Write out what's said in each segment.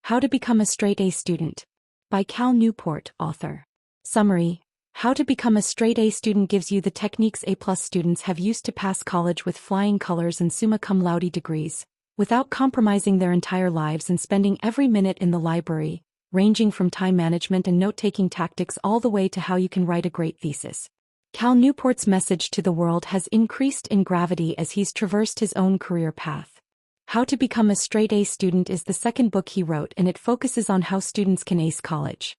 How to Become a Straight A Student. By Cal Newport, author. Summary. How to Become a Straight A Student gives you the techniques A+ students have used to pass college with flying colors and summa cum laude degrees, without compromising their entire lives and spending every minute in the library, ranging from time management and note-taking tactics all the way to how you can write a great thesis. Cal Newport's message to the world has increased in gravity as he's traversed his own career path. How to Become a Straight A Student is the second book he wrote, and it focuses on how students can ace college.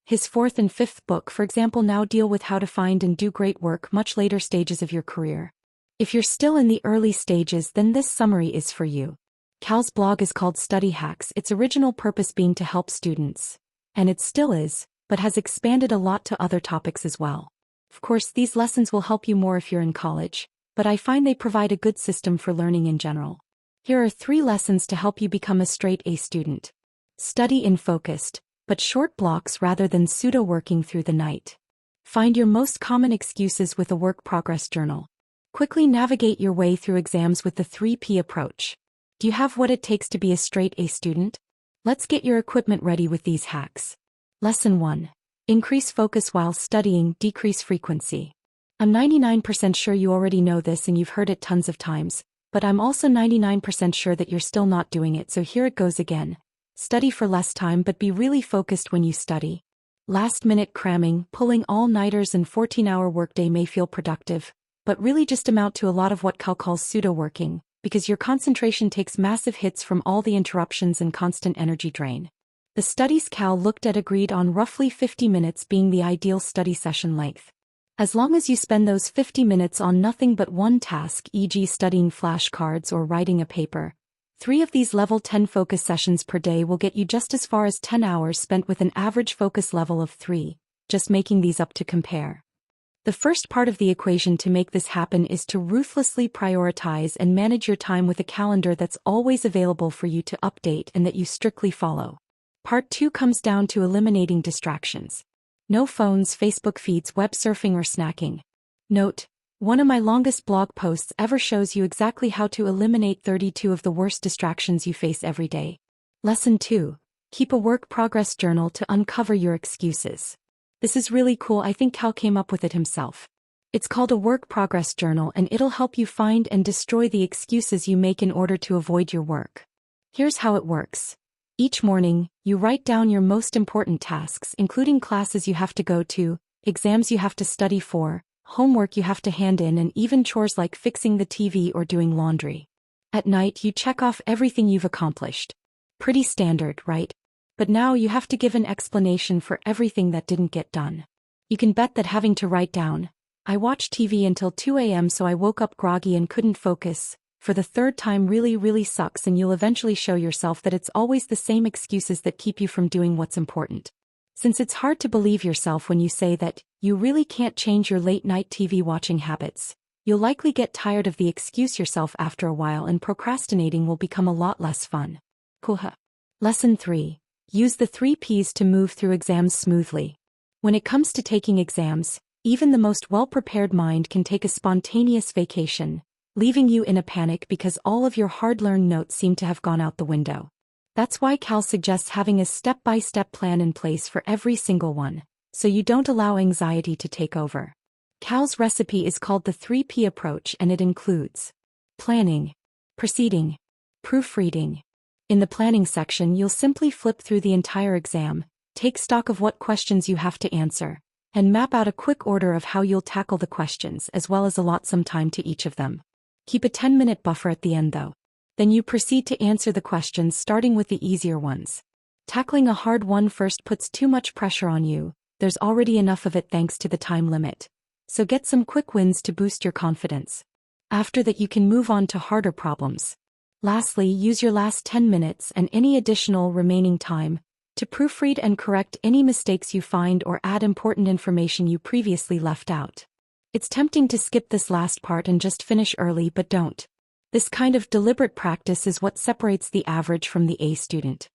His fourth and fifth book, for example, now deal with how to find and do great work much later stages of your career. If you're still in the early stages, then this summary is for you. Cal's blog is called Study Hacks, its original purpose being to help students. And it still is, but has expanded a lot to other topics as well. Of course, these lessons will help you more if you're in college, but I find they provide a good system for learning in general. Here are 3 lessons to help you become a straight A student. Study in focused, but short blocks rather than pseudo-working through the night. Find your most common excuses with a work progress journal. Quickly navigate your way through exams with the 3P approach. Do you have what it takes to be a straight A student? Let's get your equipment ready with these hacks. Lesson 1. Increase focus while studying, decrease frequency. I'm 99% sure you already know this and you've heard it tons of times, but I'm also 99% sure that you're still not doing it, so here it goes again. Study for less time but be really focused when you study. Last-minute cramming, pulling all-nighters and 14-hour workday may feel productive, but really just amount to a lot of what Cal calls pseudo-working, because your concentration takes massive hits from all the interruptions and constant energy drain. The studies Cal looked at agreed on roughly 50 minutes being the ideal study session length. As long as you spend those 50 minutes on nothing but one task, e.g. studying flashcards or writing a paper, 3 of these level 10 focus sessions per day will get you just as far as 10 hours spent with an average focus level of 3, just making these up to compare. The first part of the equation to make this happen is to ruthlessly prioritize and manage your time with a calendar that's always available for you to update and that you strictly follow. Part 2 comes down to eliminating distractions. No phones, Facebook feeds, web surfing or snacking. Note, one of my longest blog posts ever shows you exactly how to eliminate 32 of the worst distractions you face every day. Lesson 2. Keep a work progress journal to uncover your excuses. This is really cool. I think Cal came up with it himself. It's called a work progress journal and it'll help you find and destroy the excuses you make in order to avoid your work. Here's how it works. Each morning, you write down your most important tasks, including classes you have to go to, exams you have to study for, homework you have to hand in, and even chores like fixing the TV or doing laundry. At night, you check off everything you've accomplished. Pretty standard, right? But now you have to give an explanation for everything that didn't get done. You can bet that having to write down, "I watched TV until 2 a.m. so I woke up groggy and couldn't focus," for the 3rd time really sucks, and you'll eventually show yourself that it's always the same excuses that keep you from doing what's important. Since it's hard to believe yourself when you say that you really can't change your late-night TV watching habits, you'll likely get tired of the excuse yourself after a while and procrastinating will become a lot less fun. Lesson 3. Use the 3 Ps to move through exams smoothly. When it comes to taking exams, even the most well-prepared mind can take a spontaneous vacation, leaving you in a panic because all of your hard-learned notes seem to have gone out the window. That's why Cal suggests having a step-by-step plan in place for every single one, so you don't allow anxiety to take over. Cal's recipe is called the 3P approach and it includes planning, proceeding, proofreading. In the planning section, you'll simply flip through the entire exam, take stock of what questions you have to answer, and map out a quick order of how you'll tackle the questions as well as allot some time to each of them. Keep a 10-minute buffer at the end though. Then you proceed to answer the questions starting with the easier ones. Tackling a hard one first puts too much pressure on you, there's already enough of it thanks to the time limit. So get some quick wins to boost your confidence. After that you can move on to harder problems. Lastly, use your last 10 minutes and any additional remaining time to proofread and correct any mistakes you find or add important information you previously left out. It's tempting to skip this last part and just finish early, but don't. This kind of deliberate practice is what separates the average from the A student.